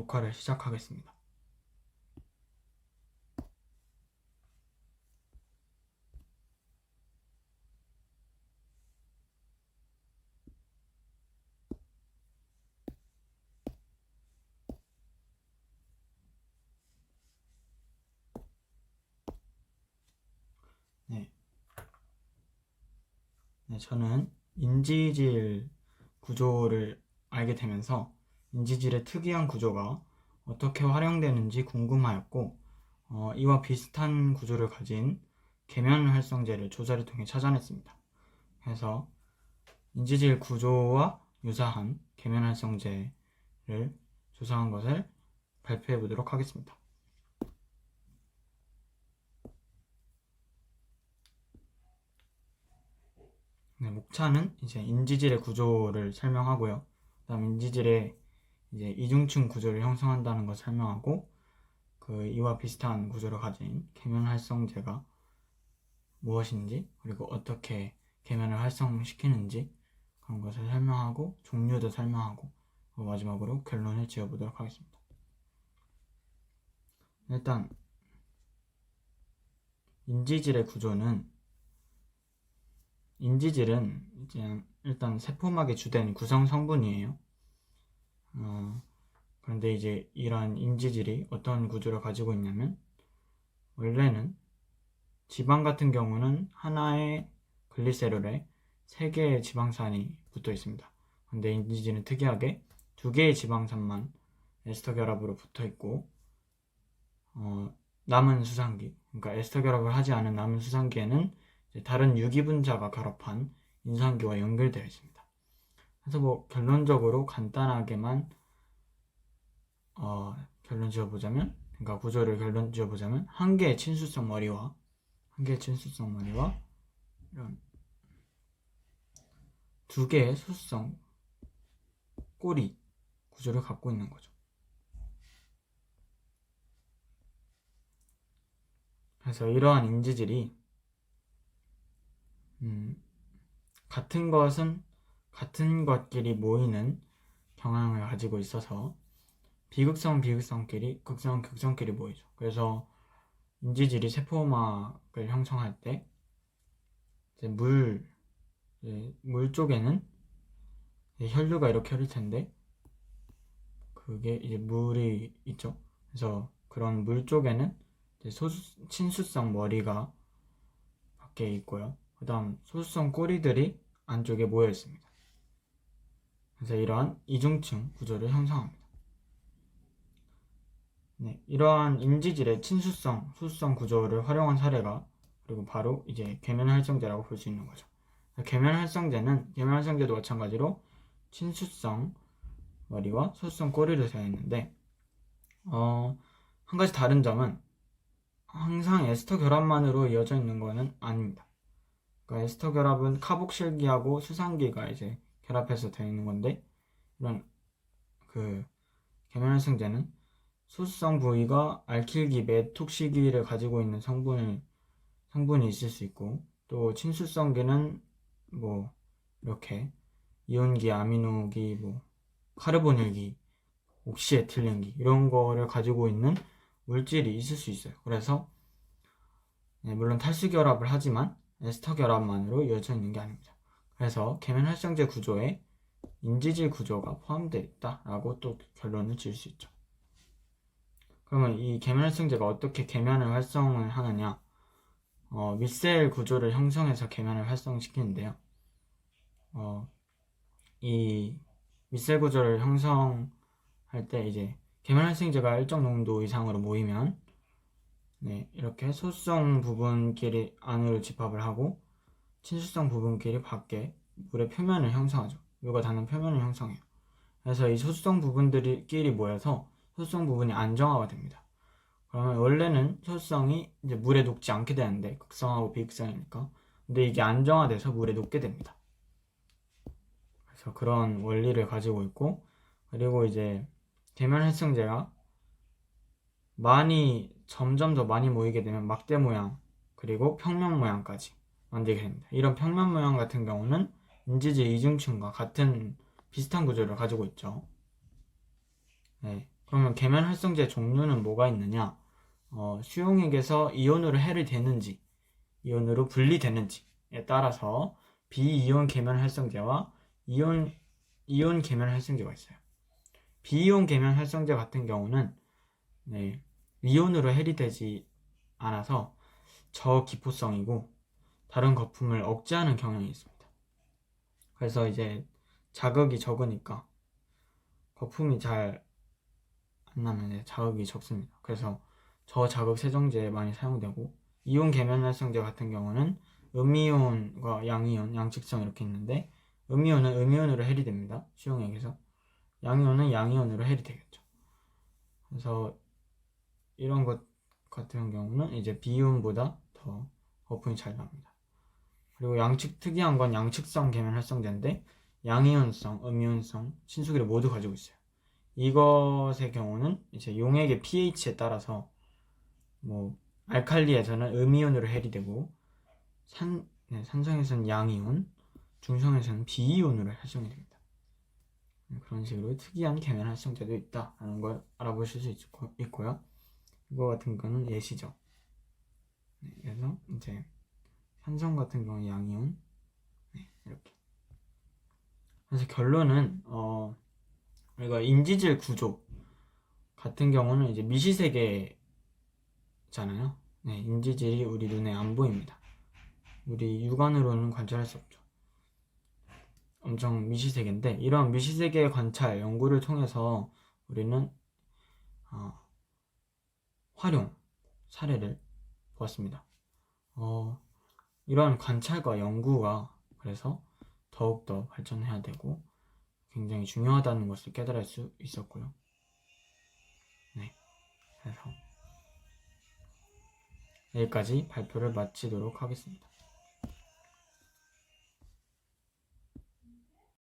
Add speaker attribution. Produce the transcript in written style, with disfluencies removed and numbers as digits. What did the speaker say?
Speaker 1: 녹화를 시작하겠습니다. 저는 인지질 구조를 알게 되면서 인지질의 특이한 구조가 어떻게 활용되는지 궁금하였고, 이와 비슷한 구조를 가진 계면 활성제를 조사를 통해 찾아냈습니다. 그래서 인지질 구조와 유사한 계면 활성제를 조사한 것을 발표해 보도록 하겠습니다. 목차는 이제 인지질의 구조를 설명하고요. 그다음 인지질의 이제 이중층 구조를 형성한다는 것을 설명하고, 이와 비슷한 구조를 가진 계면 활성제가 무엇인지, 그리고 어떻게 계면을 활성시키는지 그런 것을 설명하고, 종류도 설명하고, 마지막으로 결론을 지어보도록 하겠습니다. 일단 인지질의 구조는, 인지질은 이제 일단 세포막의 주된 구성 성분이에요. 그런데 이제 이러한 인지질이 어떤 구조를 가지고 있냐면, 원래는 지방 같은 경우는 하나의 글리세롤에 3개의 지방산이 붙어 있습니다. 근데 인지질은 특이하게 2개의 지방산만 에스터 결합으로 붙어 있고, 남은 수산기, 그러니까 에스터 결합을 하지 않은 남은 수산기에는 다른 유기분자가 결합한 인산기와 연결되어 있습니다. 그래서 결론적으로 간단하게만 결론 지어보자면, 그러니까 구조를 결론 지어보자면, 한 개의 친수성 머리와 이런 2개의 소수성 꼬리 구조를 갖고 있는 거죠. 그래서 이러한 인지질이 같은 것끼리 모이는 경향을 가지고 있어서 비극성끼리, 극성끼리 모이죠. 그래서 인지질이 세포막을 형성할 때 이제 물 쪽에는 혈류가 이렇게 흐를 텐데, 그게 이제 물이 있죠. 그래서 그런 물 쪽에는 친수성 머리가 밖에 있고요. 그 다음 소수성 꼬리들이 안쪽에 모여 있습니다. 그래서 이러한 이중층 구조를 형성합니다. 이러한 인지질의 친수성, 소수성 구조를 활용한 사례가 그리고 바로 이제 계면 활성제라고 볼 수 있는 거죠. 계면 활성제도 마찬가지로 친수성 머리와 소수성 꼬리를 사용했는데, 한 가지 다른 점은 항상 에스터 결합만으로 이어져 있는 것은 아닙니다. 그러니까 에스터 결합은 카복실기하고 수산기가 이제 결합해서 되어 있는 건데, 이런 계면 활성제는 소수성 부위가 알킬기, 메톡시기를 가지고 있는 성분이 있을 수 있고, 또 친수성기는 이렇게 이온기, 아미노기, 카르보닐기, 옥시에틸렌기 이런 거를 가지고 있는 물질이 있을 수 있어요. 그래서 물론 탈수 결합을 하지만 에스터 결합만으로 이어져 있는 게 아닙니다. 그래서 계면 활성제 구조에 인지질 구조가 포함되어 있다라고 또 결론을 지을 수 있죠. 그러면 이 계면 활성제가 어떻게 계면을 활성을 하느냐? 밑셀 구조를 형성해서 계면을 활성시키는데요. 이 밑셀 구조를 형성할 때 이제 계면 활성제가 일정 농도 이상으로 모이면 이렇게 소수성 부분끼리 안으로 집합을 하고, 친수성 부분끼리 밖에 물의 표면을 형성하죠. 물과 닿는 표면을 형성해요. 그래서 이 소수성 부분들끼리 모여서 소수성 부분이 안정화가 됩니다. 그러면 원래는 소수성이 이제 물에 녹지 않게 되는데, 극성하고 비극성이니까. 근데 이게 안정화돼서 물에 녹게 됩니다. 그래서 그런 원리를 가지고 있고, 그리고 이제 계면 활성제가 점점 더 많이 모이게 되면 막대 모양, 그리고 평면 모양까지 만들게 됩니다. 이런 평면 모양 같은 경우는 인지질 이중층과 비슷한 구조를 가지고 있죠. 그러면 계면 활성제 종류는 뭐가 있느냐? 수용액에서 이온으로 해를 되는지, 이온으로 분리되는지에 따라서 비이온 계면 활성제와 이온 계면 활성제가 있어요. 비이온 계면 활성제 같은 경우는 이온으로 해리 되지 않아서 저기포성이고 다른 거품을 억제하는 경향이 있습니다. 그래서 이제 자극이 적으니까 거품이 잘 안 나면 자극이 적습니다. 그래서 저자극 세정제에 많이 사용되고, 이온 계면 활성제 같은 경우는 음이온과 양이온, 양측성 이렇게 있는데, 음이온은 음이온으로 해리 됩니다. 수용액에서. 양이온은 양이온으로 해리 되겠죠. 그래서 이런 것 같은 경우는 이제 비이온보다 더 거품이 잘 납니다. 그리고 특이한 건 양측성 계면 활성제인데, 양이온성, 음이온성, 친수기를 모두 가지고 있어요. 이것의 경우는 이제 용액의 pH에 따라서 알칼리에서는 음이온으로 해리되고 산성에서는 양이온, 중성에서는 비이온으로 활성이 됩니다. 그런 식으로 특이한 계면 활성제도 있다라는 걸 알아보실 수 있고요. 이거 같은 거는 예시죠. 그래서 이제 산성 같은 경우 양이온 이렇게. 그래서 결론은 우리가 인지질 구조 같은 경우는 이제 미시세계잖아요. 인지질이 우리 눈에 안 보입니다. 우리 육안으로는 관찰할 수 없죠. 엄청 미시세계인데, 이런 미시세계 관찰 연구를 통해서 우리는 활용 사례를 보았습니다. 이런 관찰과 연구가 그래서 더욱더 발전해야 되고 굉장히 중요하다는 것을 깨달을 수 있었고요. 그래서 여기까지 발표를 마치도록 하겠습니다.